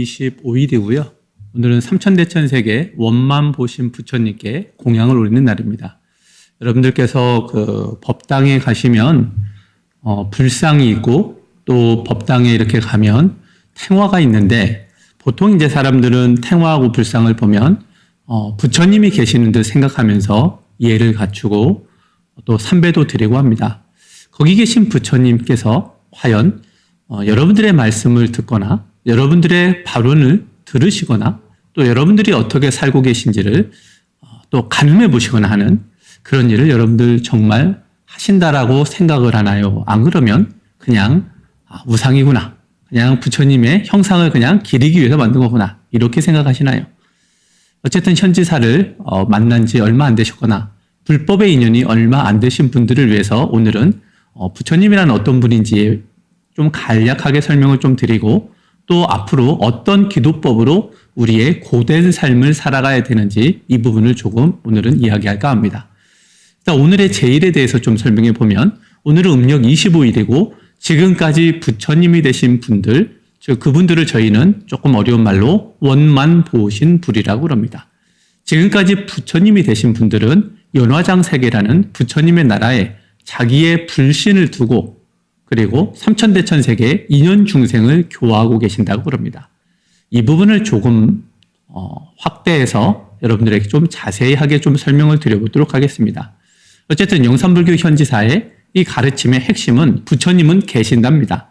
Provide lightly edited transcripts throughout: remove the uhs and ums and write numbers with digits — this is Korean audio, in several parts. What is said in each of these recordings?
25일이고요. 오늘은 삼천대천세계 원만 보신 부처님께 공양을 올리는 날입니다. 여러분들께서 그 법당에 가시면 불상이 있고 또 법당에 이렇게 가면 탱화가 있는데 보통 이제 사람들은 탱화하고 불상을 보면 부처님이 계시는 듯 생각하면서 예를 갖추고 또 삼배도 드리고 합니다. 거기 계신 부처님께서 과연 여러분들의 말씀을 듣거나 여러분들의 발언을 들으시거나 또 여러분들이 어떻게 살고 계신지를 또 가늠해 보시거나 하는 그런 일을 여러분들 정말 하신다라고 생각을 하나요? 안 그러면 그냥 우상이구나. 그냥 부처님의 형상을 그냥 기리기 위해서 만든 거구나. 이렇게 생각하시나요? 어쨌든 현지사를 만난 지 얼마 안 되셨거나 불법의 인연이 얼마 안 되신 분들을 위해서 오늘은 부처님이란 어떤 분인지 좀 간략하게 설명을 좀 드리고 또 앞으로 어떤 기도법으로 우리의 고된 삶을 살아가야 되는지 이 부분을 조금 오늘은 이야기할까 합니다. 일단 오늘의 제일에 대해서 좀 설명해 보면 오늘은 음력 25일이고 지금까지 부처님이 되신 분들, 즉 그분들을 저희는 조금 어려운 말로 원만 보신 불이라고 합니다. 지금까지 부처님이 되신 분들은 연화장세계라는 부처님의 나라에 자기의 불신을 두고 그리고 삼천대천세계의 인연 중생을 교화하고 계신다고 그럽니다. 이 부분을 조금 확대해서 여러분들에게 좀 자세하게 좀 설명을 드려보도록 하겠습니다. 어쨌든 영산불교 현지사의 이 가르침의 핵심은 부처님은 계신답니다.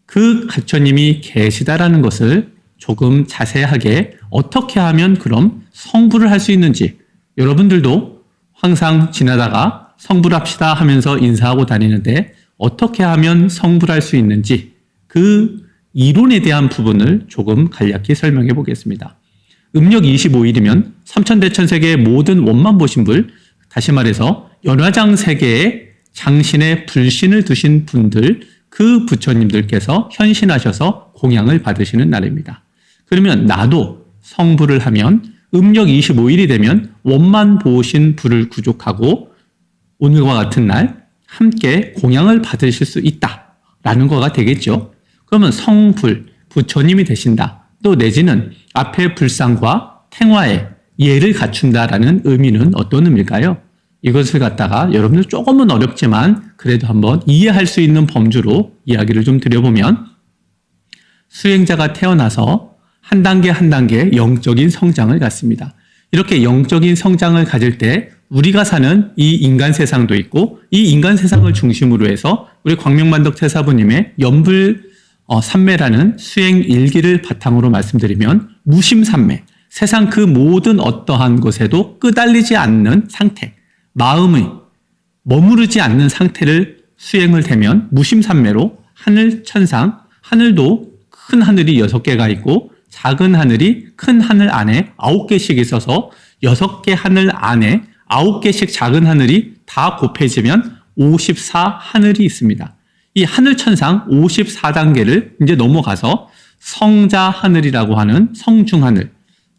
그 부처님이 계시다라는 것을 조금 자세하게 어떻게 하면 그럼 성불을 할 수 있는지 여러분들도 항상 지나다가 성불합시다 하면서 인사하고 다니는데 어떻게 하면 성불할 수 있는지 그 이론에 대한 부분을 조금 간략히 설명해 보겠습니다. 음력 25일이면 삼천대천세계의 모든 원만 보신 불, 다시 말해서 연화장세계에 장신의 불신을 두신 분들, 그 부처님들께서 현신하셔서 공양을 받으시는 날입니다. 그러면 나도 성불을 하면 음력 25일이 되면 원만 보신 불을 구족하고 오늘과 같은 날 함께 공양을 받으실 수 있다라는 거가 되겠죠. 그러면 성불, 부처님이 되신다. 또 내지는 앞에 불상과 탱화에 예를 갖춘다라는 의미는 어떤 의미일까요? 이것을 갖다가 여러분들 조금은 어렵지만 그래도 한번 이해할 수 있는 범주로 이야기를 좀 드려보면 수행자가 태어나서 한 단계 한 단계 영적인 성장을 갖습니다. 이렇게 영적인 성장을 가질 때 우리가 사는 이 인간 세상도 있고 이 인간 세상을 중심으로 해서 우리 광명만덕 태사부님의 연불 삼매라는 수행 일기를 바탕으로 말씀드리면 무심삼매, 세상 그 모든 어떠한 것에도 끄달리지 않는 상태, 마음의 머무르지 않는 상태를 수행을 되면 무심삼매로 하늘 천상, 하늘도 큰 하늘이 6개가 있고 작은 하늘이 큰 하늘 안에 9개씩 있어서 6개 하늘 안에 9개씩 작은 하늘이 다 곱해지면 54 하늘이 있습니다. 이 하늘 천상 54단계를 이제 넘어가서 성자 하늘이라고 하는 성중하늘,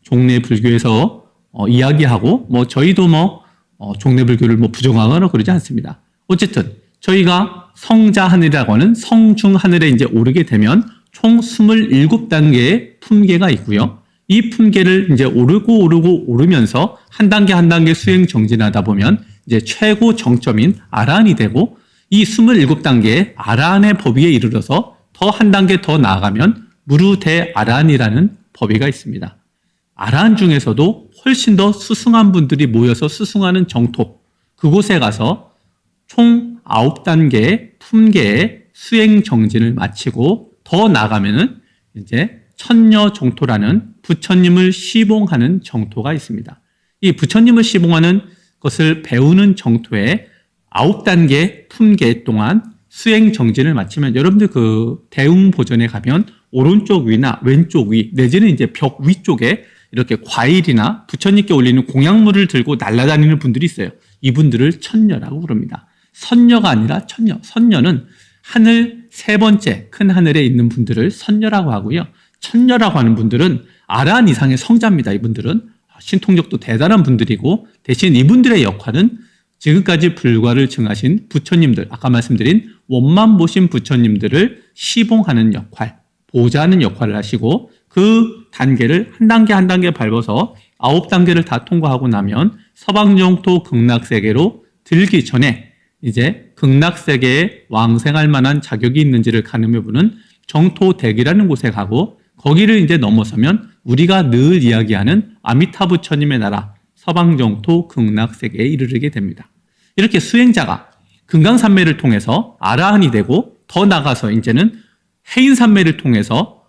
종래 불교에서 이야기하고 저희도 종래 불교를 부정하거나 그러지 않습니다. 어쨌든 저희가 성자 하늘이라고 하는 성중 하늘에 이제 오르게 되면 총 27단계의 품계가 있고요. 이 품계를 이제 오르면서 한 단계 한 단계 수행 정진하다 보면 이제 최고 정점인 아라한이 되고 이 27단계의 아라한의 법위에 이르러서 더 한 단계 더 나아가면 무르대 아라한이라는 법위가 있습니다. 아라한 중에서도 훨씬 더 수승한 분들이 모여서 수승하는 정토, 그곳에 가서 총 9단계의 품계의 수행 정진을 마치고 더 나아가면은 이제 천녀 정토라는 부처님을 시봉하는 정토가 있습니다. 이 부처님을 시봉하는 것을 배우는 정토에 9단계 품계 동안 수행 정진을 마치면 여러분들 그 대웅보전에 가면 오른쪽 위나 왼쪽 위 내지는 이제 벽 위쪽에 이렇게 과일이나 부처님께 올리는 공양물을 들고 날아다니는 분들이 있어요. 이분들을 천녀라고 부릅니다. 선녀가 아니라 천녀. 선녀는 하늘 세 번째 큰 하늘에 있는 분들을 선녀라고 하고요. 천녀라고 하는 분들은 아라한 이상의 성자입니다. 이분들은 신통력도 대단한 분들이고 대신 이분들의 역할은 지금까지 불과를 증하신 부처님들, 아까 말씀드린 원만 보신 부처님들을 시봉하는 역할, 보좌하는 역할을 하시고 그 단계를 한 단계 한 단계 밟아서 9단계를 다 통과하고 나면 서방정토 극락세계로 들기 전에 이제 극락세계에 왕생할 만한 자격이 있는지를 가늠해보는 정토대기라는 곳에 가고 거기를 이제 넘어서면 우리가 늘 이야기하는 아미타 부처님의 나라 서방정토 극락세계에 이르게 됩니다. 이렇게 수행자가 금강산매를 통해서 아라한이 되고 더 나가서 이제는 해인산매를 통해서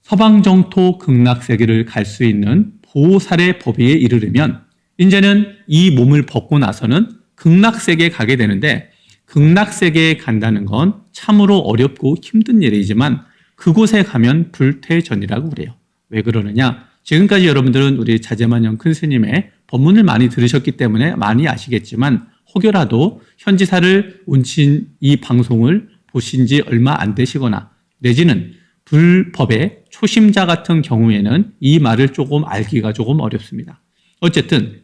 서방정토 극락세계를 갈 수 있는 보살의 법위에 이르려면 이제는 이 몸을 벗고 나서는 극락세계에 가게 되는데 극락세계에 간다는 건 참으로 어렵고 힘든 일이지만 그곳에 가면 불퇴전이라고 그래요. 왜 그러느냐? 지금까지 여러분들은 우리 자제만영 큰 스님의 법문을 많이 들으셨기 때문에 많이 아시겠지만 혹여라도 현지사를 온친 이 방송을 보신 지 얼마 안 되시거나 내지는 불법의 초심자 같은 경우에는 이 말을 조금 알기가 조금 어렵습니다. 어쨌든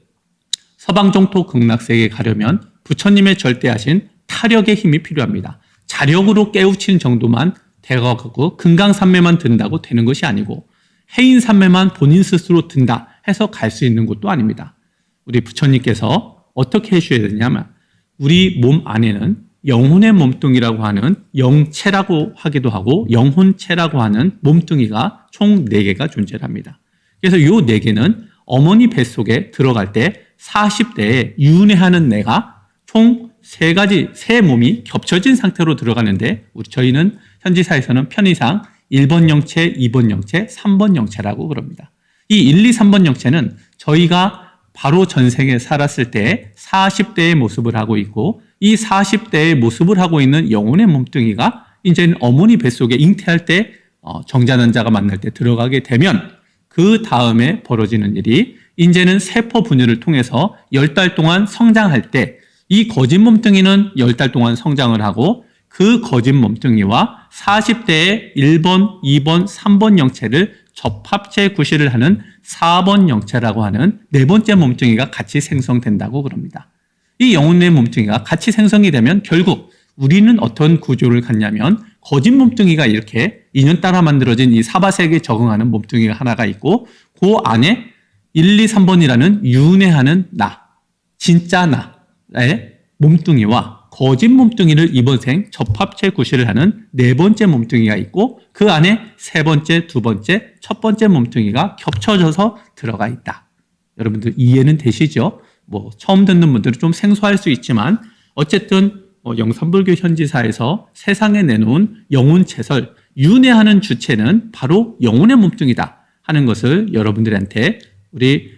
서방정토 극락세계에 가려면 부처님의 절대하신 타력의 힘이 필요합니다. 자력으로 깨우치는 정도만 되어가고 금강산매만 든다고 되는 것이 아니고 해인산매만 본인 스스로 든다 해서 갈 수 있는 것도 아닙니다. 우리 부처님께서 어떻게 해주셔야 되냐면 우리 몸 안에는 영혼의 몸뚱이라고 하는 영체라고 하기도 하고 영혼체라고 하는 몸뚱이가 총 4개가 존재합니다. 그래서 이 4개는 어머니 뱃속에 들어갈 때 40대에 윤회하는 내가 총 3가지, 세 몸이 겹쳐진 상태로 들어가는데 저희는 현지사에서는 편의상 1번 영체, 2번 영체, 3번 영체라고 그럽니다. 이 1, 2, 3번 영체는 저희가 바로 전생에 살았을 때 40대의 모습을 하고 있고 이 40대의 모습을 하고 있는 영혼의 몸뚱이가 이제는 어머니 뱃속에 잉태할 때 정자난자가 만날 때 들어가게 되면 그 다음에 벌어지는 일이 이제는 세포 분열을 통해서 10달 동안 성장할 때 이 거짓 몸뚱이는 10달 동안 성장을 하고 그 거짓 몸뚱이와 40대의 1번, 2번, 3번 영체를 접합체 구실을 하는 4번 영체라고 하는 4번째 몸뚱이가 같이 생성된다고 그럽니다. 이 영혼의 몸뚱이가 같이 생성이 되면 결국 우리는 어떤 구조를 갖냐면 거짓 몸뚱이가 이렇게 인연 따라 만들어진 이 사바세계에 적응하는 몸뚱이가 하나가 있고 그 안에 1, 2, 3번이라는 윤회하는 나, 진짜 나의 몸뚱이와 거짓 몸뚱이를 이번 생 접합체 구실을 하는 4번째 몸뚱이가 있고 그 안에 3번째, 2번째, 첫 번째 몸뚱이가 겹쳐져서 들어가 있다. 여러분들 이해는 되시죠? 처음 듣는 분들은 좀 생소할 수 있지만 어쨌든 영산불교 현지사에서 세상에 내놓은 영혼체설, 윤회하는 주체는 바로 영혼의 몸뚱이다 하는 것을 여러분들한테 우리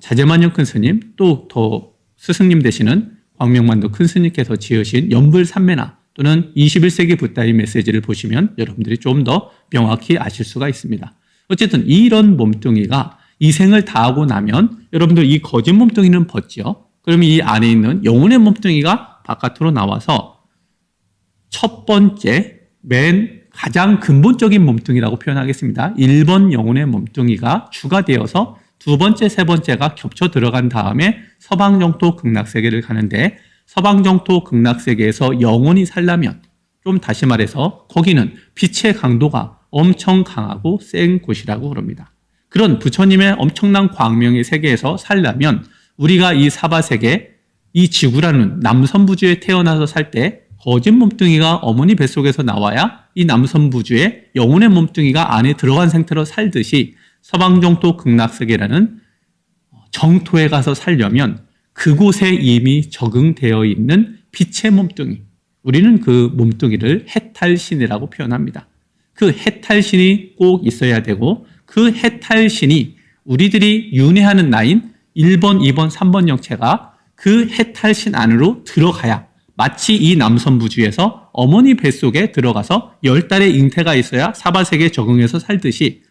자제만영 큰 스님 또 더 스승님 되시는 광명만도 큰 스님께서 지으신 연불삼매나 또는 21세기 붓다의 메시지를 보시면 여러분들이 좀 더 명확히 아실 수가 있습니다. 어쨌든 이런 몸뚱이가 이 생을 다하고 나면 여러분들 이 거짓 몸뚱이는 벗지요. 그러면 이 안에 있는 영혼의 몸뚱이가 바깥으로 나와서 첫 번째 맨 가장 근본적인 몸뚱이라고 표현하겠습니다. 1번 영혼의 몸뚱이가 추가되어서 2번째, 3번째가 겹쳐 들어간 다음에 서방정토 극락세계를 가는데 서방정토 극락세계에서 영원히 살려면 좀 다시 말해서 거기는 빛의 강도가 엄청 강하고 센 곳이라고 그럽니다. 그런 부처님의 엄청난 광명의 세계에서 살려면 우리가 이 사바세계, 이 지구라는 남선부주에 태어나서 살 때 거짓 몸뚱이가 어머니 뱃속에서 나와야 이 남선부주에 영혼의 몸뚱이가 안에 들어간 상태로 살듯이 서방정토 극락세계라는 정토에 가서 살려면 그곳에 이미 적응되어 있는 빛의 몸뚱이, 우리는 그 몸뚱이를 해탈신이라고 표현합니다. 그 해탈신이 꼭 있어야 되고 그 해탈신이 우리들이 윤회하는 나인 1번, 2번, 3번 영체가 그 해탈신 안으로 들어가야 마치 이 남선부주에서 어머니 뱃속에 들어가서 10달의 잉태가 있어야 사바세계에 적응해서 살듯이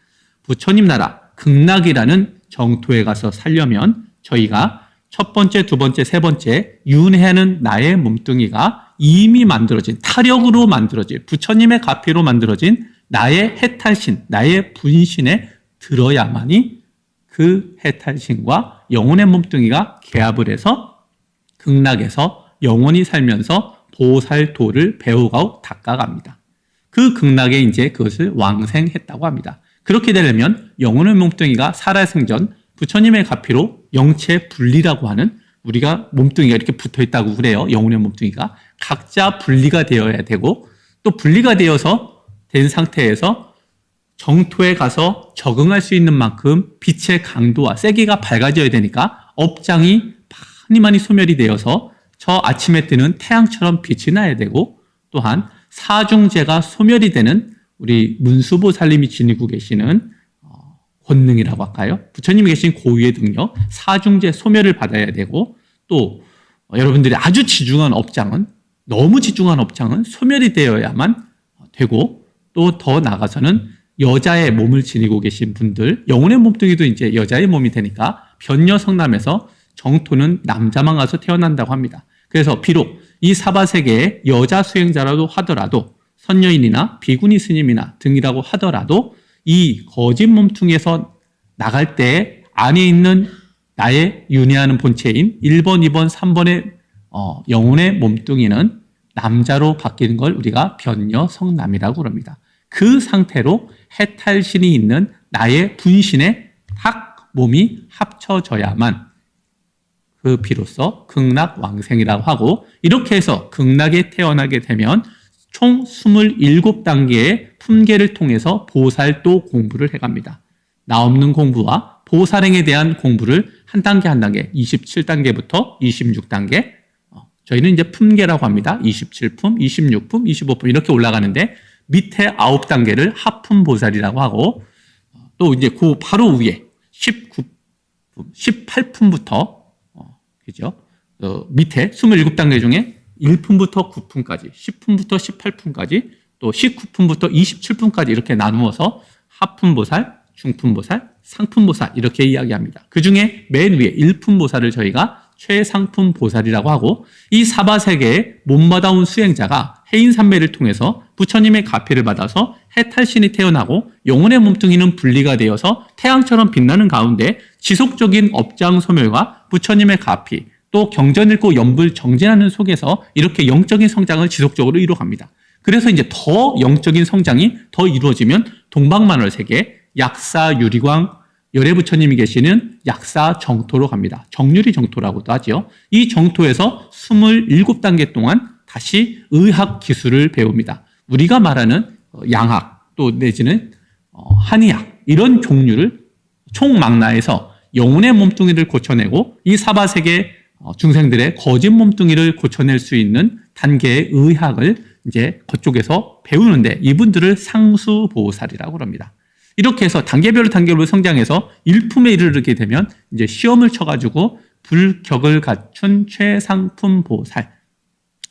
부처님 나라 극락이라는 정토에 가서 살려면 저희가 첫 번째, 두 번째, 세 번째 윤회하는 나의 몸뚱이가 이미 만들어진 타력으로 만들어진 부처님의 가피로 만들어진 나의 해탈신, 나의 분신에 들어야만이 그 해탈신과 영혼의 몸뚱이가 개합을 해서 극락에서 영원히 살면서 보살도를 배우고 닦아갑니다. 그 극락에 이제 그것을 왕생했다고 합니다. 그렇게 되려면 영혼의 몸뚱이가 살아생전 부처님의 가피로 영체 분리라고 하는, 우리가 몸뚱이가 이렇게 붙어 있다고 그래요. 영혼의 몸뚱이가 각자 분리가 되어야 되고, 또 분리가 되어서 된 상태에서 정토에 가서 적응할 수 있는 만큼 빛의 강도와 세기가 밝아져야 되니까 업장이 많이 소멸이 되어서 저 아침에 뜨는 태양처럼 빛이 나야 되고, 또한 사중제가 소멸이 되는 우리 문수보살님이 지니고 계시는 권능이라고 할까요? 부처님이 계신 고유의 능력, 사중제 소멸을 받아야 되고, 또 여러분들이 아주 지중한 업장은, 너무 지중한 업장은 소멸이 되어야만 되고, 또 더 나아가서는 여자의 몸을 지니고 계신 분들, 영혼의 몸뚱이도 이제 여자의 몸이 되니까 변여성남에서 정토는 남자만 가서 태어난다고 합니다. 그래서 비록 이 사바세계의 여자 수행자라도 하더라도, 선녀인이나 비구니 스님이나 등이라고 하더라도 이 거짓 몸뚱이에서 나갈 때 안에 있는 나의 윤회하는 본체인 1번, 2번, 3번의 영혼의 몸뚱이는 남자로 바뀌는 걸 우리가 변여성남이라고 합니다. 그 상태로 해탈신이 있는 나의 분신의 딱 몸이 합쳐져야만 그 비로소 극락왕생이라고 하고, 이렇게 해서 극락에 태어나게 되면 총 27단계의 품계를 통해서 보살도 공부를 해갑니다. 나 없는 공부와 보살행에 대한 공부를 한 단계 한 단계, 27단계부터 26단계, 저희는 이제 품계라고 합니다. 27품, 26품, 25품 이렇게 올라가는데, 밑에 9단계를 하품보살이라고 하고, 또 이제 그 바로 위에 19품, 18품부터 그죠? 밑에 27단계 중에 1품부터 9품까지, 10품부터 18품까지, 또 19품부터 27품까지 이렇게 나누어서 하품보살, 중품보살, 상품보살 이렇게 이야기합니다. 그 중에 맨 위에 1품보살을 저희가 최상품보살이라고 하고, 이 사바세계의 몸받아온 수행자가 해인산매를 통해서 부처님의 가피를 받아서 해탈신이 태어나고 영혼의 몸뚱이는 분리가 되어서 태양처럼 빛나는 가운데 지속적인 업장 소멸과 부처님의 가피, 또 경전 읽고 연불 정진하는 속에서 이렇게 영적인 성장을 지속적으로 이루어갑니다. 그래서 이제 더 영적인 성장이 더 이루어지면 동방만월 세계 약사 유리광 열애 부처님이 계시는 약사 정토로 갑니다. 정유리 정토라고도 하죠. 이 정토에서 27단계 동안 다시 의학 기술을 배웁니다. 우리가 말하는 양학, 또 내지는 한의학 이런 종류를 총망라해서 영혼의 몸뚱이를 고쳐내고 이 사바세계 중생들의 거짓 몸뚱이를 고쳐낼 수 있는 단계의 의학을 이제 그쪽에서 배우는데, 이분들을 상수보살이라고 합니다. 이렇게 해서 단계별로 성장해서 일품에 이르게 되면 이제 시험을 쳐가지고 불격을 갖춘 최상품 보살,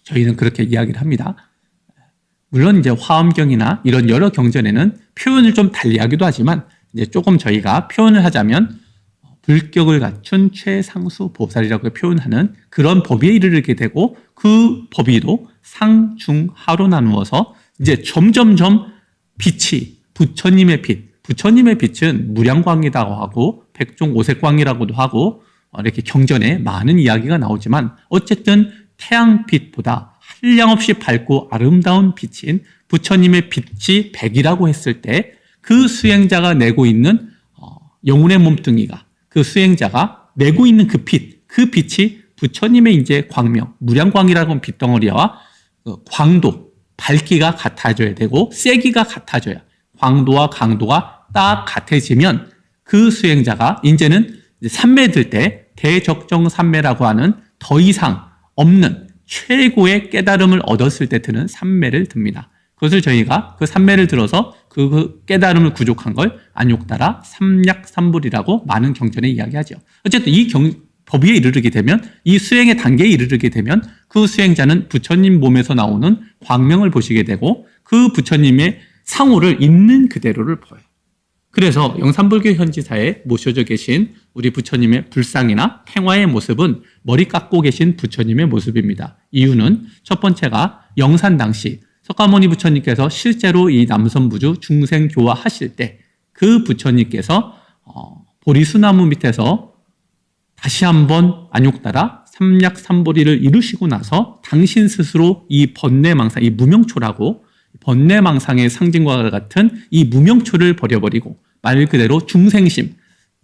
저희는 그렇게 이야기를 합니다. 물론 이제 화엄경이나 이런 여러 경전에는 표현을 좀 달리하기도 하지만, 이제 조금 저희가 표현을 하자면 불격을 갖춘 최상수 보살이라고 표현하는 그런 법위에 이르게 되고, 그 법위도 상, 중, 하로 나누어서 이제 점점점 빛이 부처님의 빛, 부처님의 빛은 무량광이라고 하고 백종 오색광이라고도 하고 이렇게 경전에 많은 이야기가 나오지만, 어쨌든 태양빛보다 한량없이 밝고 아름다운 빛인 부처님의 빛이 백이라고 했을 때, 그 수행자가 내고 있는 영혼의 몸뚱이가, 그 수행자가 내고 있는 그 빛이 부처님의 이제 광명, 무량광이라고 하는 빛덩어리와 광도, 밝기가 같아져야 되고 세기가 같아져야, 광도와 강도가 딱 같아지면 그 수행자가 이제는 삼매 들 때 대적정 삼매라고 하는 더 이상 없는 최고의 깨달음을 얻었을 때 드는 삼매를 듭니다. 그것을 저희가 그 삼매를 들어서 그 깨달음을 구족한 걸 안욕따라 삼약삼불이라고 많은 경전에 이야기하죠. 어쨌든 이 법위에 이르게 되면, 이 수행의 단계에 이르게 되면 그 수행자는 부처님 몸에서 나오는 광명을 보시게 되고, 그 부처님의 상호를 있는 그대로를 보여요. 그래서 영산불교 현지사에 모셔져 계신 우리 부처님의 불상이나 팽화의 모습은 머리 깎고 계신 부처님의 모습입니다. 이유는 첫 번째가 영산 당시 석가모니 부처님께서 실제로 이 남선부주 중생교화 하실 때 그 부처님께서 보리수나무 밑에서 다시 한번 안욕따라 삼약삼보리를 이루시고 나서 당신 스스로 이 번뇌망상, 이 무명초라고 번뇌망상의 상징과 같은 이 무명초를 버려버리고 말 그대로 중생심,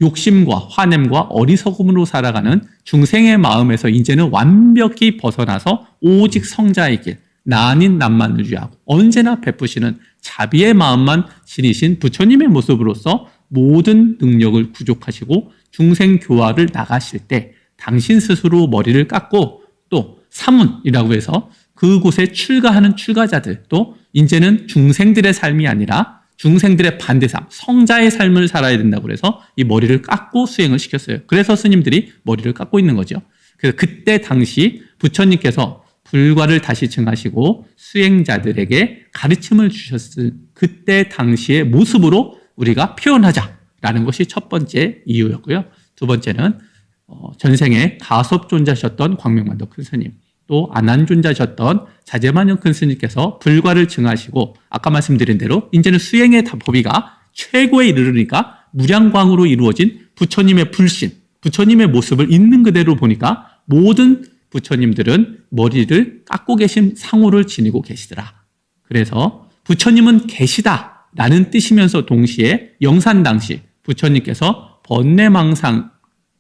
욕심과 화냄과 어리석음으로 살아가는 중생의 마음에서 이제는 완벽히 벗어나서 오직 성자의 길, 나 아닌 남만을 위하고 언제나 베푸시는 자비의 마음만 지니신 부처님의 모습으로서 모든 능력을 구족하시고 중생 교화를 나가실 때 당신 스스로 머리를 깎고 또 사문이라고 해서 그곳에 출가하는 출가자들, 또 이제는 중생들의 삶이 아니라 중생들의 반대삶, 성자의 삶을 살아야 된다고 해서 이 머리를 깎고 수행을 시켰어요. 그래서 스님들이 머리를 깎고 있는 거죠. 그래서 그때 당시 부처님께서 불과를 다시 증하시고 수행자들에게 가르침을 주셨을 그때 당시의 모습으로 우리가 표현하자라는 것이 첫 번째 이유였고요. 두 번째는 전생에 가섭존자셨던 광명만덕 큰 스님, 또 안한존자셨던 자제만영 큰 스님께서 불과를 증하시고 아까 말씀드린 대로 이제는 수행의 법위가 최고에 이르르니까 무량광으로 이루어진 부처님의 불신, 부처님의 모습을 있는 그대로 보니까 모든 부처님들은 머리를 깎고 계신 상호를 지니고 계시더라. 그래서 부처님은 계시다라는 뜻이면서 동시에 영산 당시 부처님께서 번뇌망상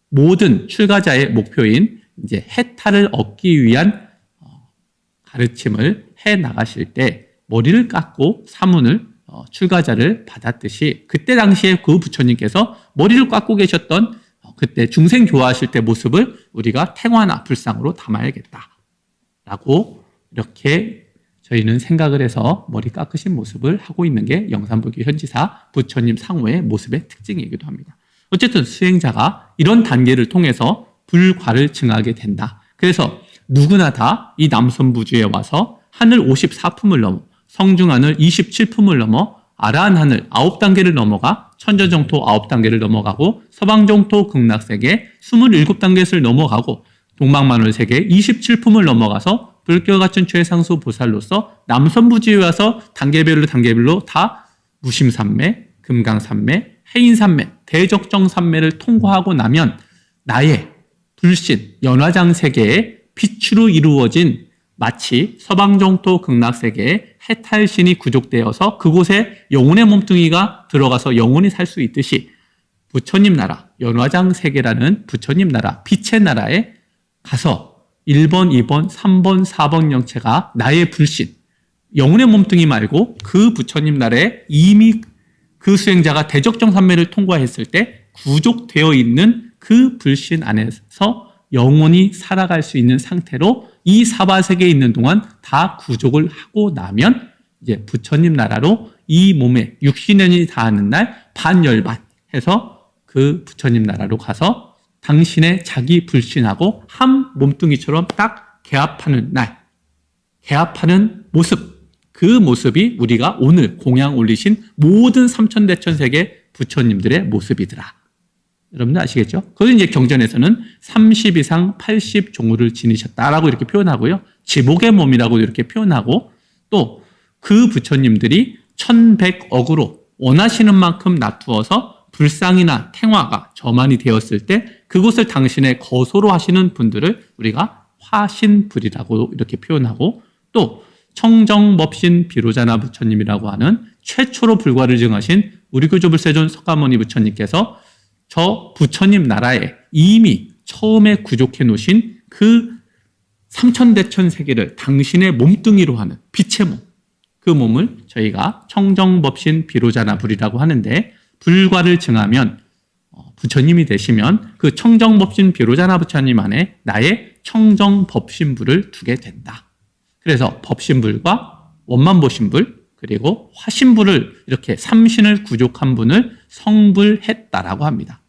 모든 출가자의 목표인 이제 해탈을 얻기 위한 가르침을 해 나가실 때 머리를 깎고 사문을 출가자를 받았듯이 그때 당시에 그 부처님께서 머리를 깎고 계셨던 그때 중생 교화하실 때 모습을 우리가 탱화나 불상으로 담아야겠다라고 이렇게 저희는 생각을 해서 머리 깎으신 모습을 하고 있는 게 영산불교 현지사 부처님 상호의 모습의 특징이기도 합니다. 어쨌든 수행자가 이런 단계를 통해서 불과를 증하게 된다. 그래서 누구나 다 이 남선부주에 와서 하늘 54품을 넘어 성중하늘 27품을 넘어 아라한 하늘 9단계를 넘어가 천저정토 9단계를 넘어가고 서방정토 극락세계 27단계를 넘어가고 동방만월세계 27품을 넘어가서 불교 같은 최상수 보살로서 남선부주에 와서 단계별로 다 무심산매, 금강산매, 해인산매, 대적정산매를 통과하고 나면 나의 불신, 연화장 세계의 빛으로 이루어진 마치 서방정토 극락세계의 해탈신이 구족되어서 그곳에 영혼의 몸뚱이가 들어가서 영혼이 살 수 있듯이 부처님 나라, 연화장 세계라는 부처님 나라, 빛의 나라에 가서 1번, 2번, 3번, 4번 영체가 나의 불신, 영혼의 몸뚱이 말고 그 부처님 나라에 이미 그 수행자가 대적정산매를 통과했을 때 구족되어 있는 그 불신 안에서 영원히 살아갈 수 있는 상태로 이 사바세계에 있는 동안 다 구족을 하고 나면 이제 부처님 나라로 이 몸에 60년이 다하는 날 반열반 해서 그 부처님 나라로 가서 당신의 자기 불신하고 한 몸뚱이처럼 딱 개합하는 날, 개합하는 모습, 그 모습이 우리가 오늘 공양 올리신 모든 삼천대천세계 부처님들의 모습이더라. 여러분들 아시겠죠? 그걸 이제 경전에서는 30 이상 80 종우를 지니셨다라고 이렇게 표현하고요. 지복의 몸이라고 이렇게 표현하고 또 그 부처님들이 1100억으로 원하시는 만큼 놔두어서 불상이나 탱화가 저만이 되었을 때 그곳을 당신의 거소로 하시는 분들을 우리가 화신불이라고 이렇게 표현하고 또 청정법신 비로자나 부처님이라고 하는 최초로 불과를 증하신 우리 교조불세존 석가모니 부처님께서 저 부처님 나라에 이미 처음에 구족해 놓으신 그 삼천대천 세계를 당신의 몸뚱이로 하는 빛의 몸, 그 몸을 저희가 청정법신 비로자나 불이라고 하는데 불과를 증하면 부처님이 되시면 그 청정법신 비로자나 부처님 안에 나의 청정법신불을 두게 된다. 그래서 법신불과 원만보신불 그리고 화신불을 이렇게 삼신을 구족한 분을 성불했다라고 합니다.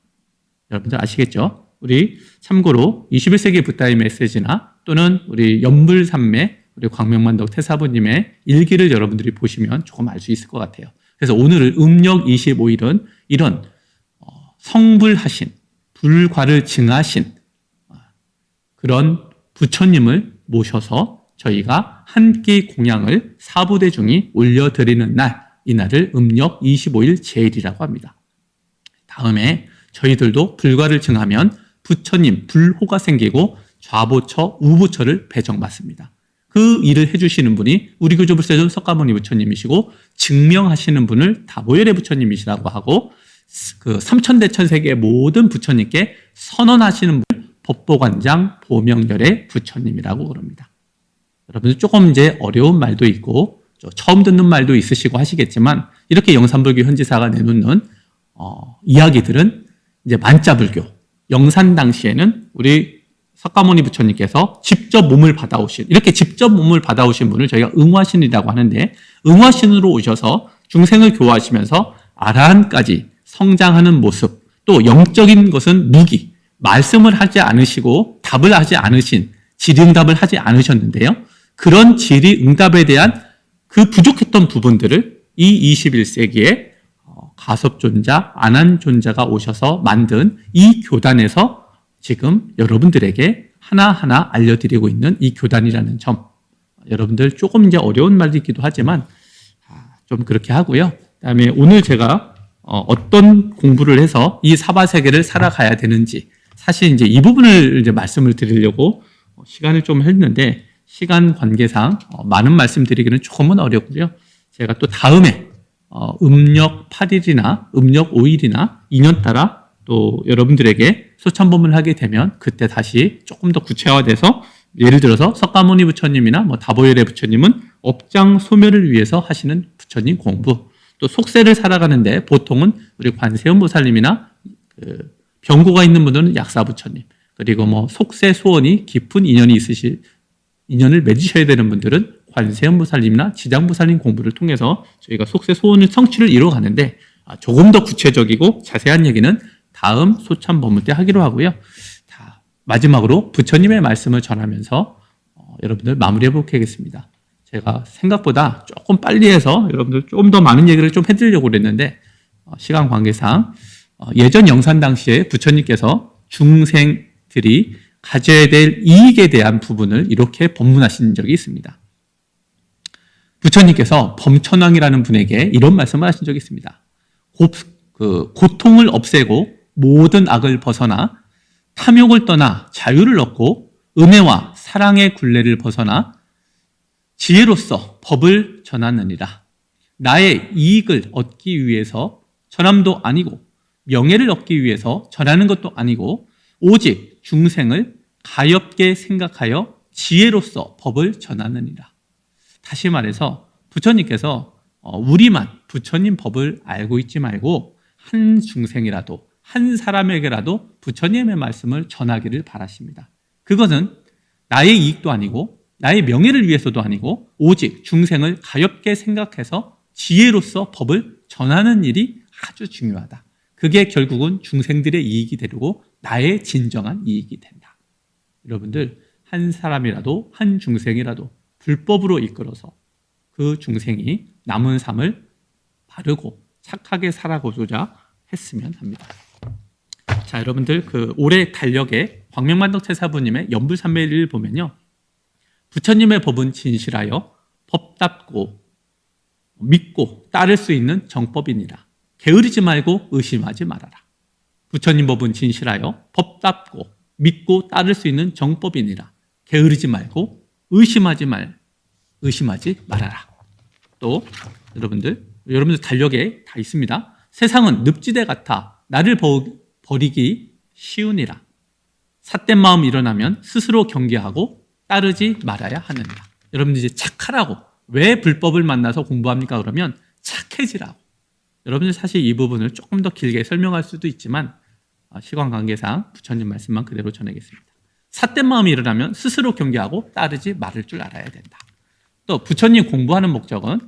여러분들 아시겠죠? 우리 참고로 21세기 붓다의 메시지나 또는 우리 연불산매 우리 광명만덕 태사부님의 일기를 여러분들이 보시면 조금 알 수 있을 것 같아요. 그래서 오늘 음력 25일은 이런 성불하신 불과를 증하신 그런 부처님을 모셔서 저희가 한 끼 공양을 사부대중이 올려드리는 날, 이날을 음력 25일 제일이라고 합니다. 다음에 저희들도 불과를 증하면 부처님 불호가 생기고 좌보처, 우보처를 배정받습니다. 그 일을 해주시는 분이 우리 교조불세존 석가모니 부처님이시고 증명하시는 분을 다보열의 부처님이시라고 하고 그 삼천대천세계의 모든 부처님께 선언하시는 분을 법보관장 보명열의 부처님이라고 그럽니다. 여러분들 조금 이제 어려운 말도 있고 처음 듣는 말도 있으시고 하시겠지만 이렇게 영산불교 현지사가 내놓는 이야기들은 이제 만자불교 영산 당시에는 우리 석가모니 부처님께서 직접 몸을 받아오신 이렇게 직접 몸을 받아오신 분을 저희가 응화신이라고 하는데 응화신으로 오셔서 중생을 교화하시면서 아라한까지 성장하는 모습 또 영적인 것은 무기 말씀을 하지 않으시고 답을 하지 않으신 질의응답을 하지 않으셨는데요. 그런 질의응답에 대한 그 부족했던 부분들을 이 21세기에 가섭존자, 안한존자가 오셔서 만든 이 교단에서 지금 여러분들에게 하나하나 알려드리고 있는 이 교단이라는 점 여러분들 조금 이제 어려운 말이기도 하지만 좀 그렇게 하고요. 그다음에 오늘 제가 어떤 공부를 해서 이 사바세계를 살아가야 되는지 사실 이제 이 부분을 이제 말씀을 드리려고 시간을 좀 했는데 시간 관계상 많은 말씀 드리기는 조금은 어렵고요. 제가 또 다음에 음력 8일이나 음력 5일이나 2년 따라 또 여러분들에게 소참법문을 하게 되면 그때 다시 조금 더 구체화돼서 예를 들어서 석가모니 부처님이나 뭐 다보열의 부처님은 업장 소멸을 위해서 하시는 부처님 공부 또 속세를 살아가는데 보통은 우리 관세음 보살님이나 병고가 있는 분들은 약사 부처님 그리고 뭐 속세 소원이 깊은 인연을 맺으셔야 되는 분들은 관세음 보살님이나 지장 보살님 공부를 통해서 저희가 속세 소원을 성취를 이루어가는데 조금 더 구체적이고 자세한 얘기는 다음 소참법문 때 하기로 하고요. 마지막으로 부처님의 말씀을 전하면서 여러분들 마무리해 보도록 하겠습니다. 제가 생각보다 조금 빨리 해서 여러분들 조금 더 많은 얘기를 좀 해드리려고 그랬는데 시간 관계상 예전 영산 당시에 부처님께서 중생들이 가져야 될 이익에 대한 부분을 이렇게 법문하신 적이 있습니다. 부처님께서 범천왕이라는 분에게 이런 말씀을 하신 적이 있습니다. 고통을 없애고 모든 악을 벗어나 탐욕을 떠나 자유를 얻고 은혜와 사랑의 굴레를 벗어나 지혜로서 법을 전하느니라. 나의 이익을 얻기 위해서 전함도 아니고 명예를 얻기 위해서 전하는 것도 아니고 오직 중생을 가엾게 생각하여 지혜로서 법을 전하느니라. 다시 말해서 부처님께서 우리만 부처님 법을 알고 있지 말고 한 중생이라도 한 사람에게라도 부처님의 말씀을 전하기를 바라십니다. 그것은 나의 이익도 아니고 나의 명예를 위해서도 아니고 오직 중생을 가엾게 생각해서 지혜로서 법을 전하는 일이 아주 중요하다. 그게 결국은 중생들의 이익이 되고 나의 진정한 이익이 된다. 여러분들 한 사람이라도 한 중생이라도 불법으로 이끌어서 그 중생이 남은 삶을 바르고 착하게 살아가고자 했으면 합니다. 자, 여러분들 올해 달력에 광명만덕체사부님의 연불삼매일을 보면요. 부처님의 법은 진실하여 법답고 믿고 따를 수 있는 정법이니라. 게으르지 말고 의심하지 말아라. 부처님 법은 진실하여 법답고 믿고 따를 수 있는 정법이니라. 게으르지 말고 의심하지 말아라. 또 여러분들 달력에 다 있습니다. 세상은 늪지대 같아 나를 버리기 쉬우니라. 삿된 마음 일어나면 스스로 경계하고 따르지 말아야 하느니라. 여러분들 이제 착하라고 왜 불법을 만나서 공부합니까? 그러면 착해지라고. 여러분들 사실 이 부분을 조금 더 길게 설명할 수도 있지만 시간 관계상 부처님 말씀만 그대로 전하겠습니다. 삿된 마음이 일어나면 스스로 경계하고 따르지 말을 줄 알아야 된다. 또 부처님 공부하는 목적은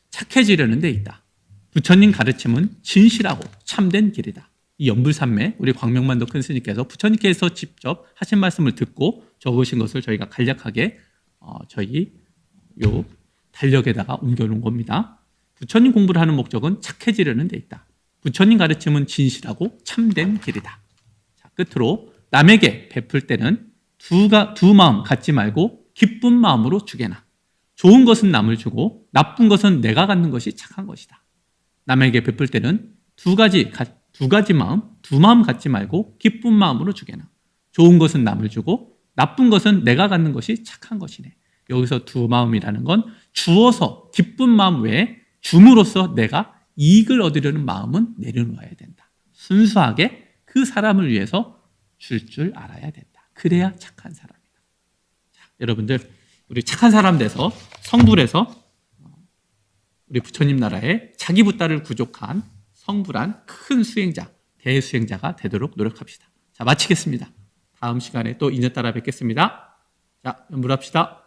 착해지려는 데 있다. 부처님 가르침은 진실하고 참된 길이다. 이 연불삼매 우리 광명만덕 큰 스님께서 부처님께서 직접 하신 말씀을 듣고 적으신 것을 저희가 간략하게 저희 요 달력에다가 옮겨놓은 겁니다. 부처님 공부를 하는 목적은 착해지려는 데 있다. 부처님 가르침은 진실하고 참된 길이다. 자, 끝으로 남에게 베풀 때는 두 마음 갖지 말고 기쁜 마음으로 주게나. 좋은 것은 남을 주고 나쁜 것은 내가 갖는 것이 착한 것이다. 남에게 베풀 때는 두 마음 갖지 말고 기쁜 마음으로 주게나. 좋은 것은 남을 주고 나쁜 것은 내가 갖는 것이 착한 것이네. 여기서 두 마음이라는 건 주어서 기쁜 마음 외에 줌으로써 내가 이익을 얻으려는 마음은 내려놓아야 된다. 순수하게 그 사람을 위해서 줄 알아야 된다. 그래야 착한 사람이다. 자, 여러분들 우리 착한 사람 돼서 성불해서 우리 부처님 나라에 자기 부따를 구족한 성불한 큰 수행자, 대수행자가 되도록 노력합시다. 자, 마치겠습니다. 다음 시간에 또 인연 따라 뵙겠습니다. 자, 연불합시다.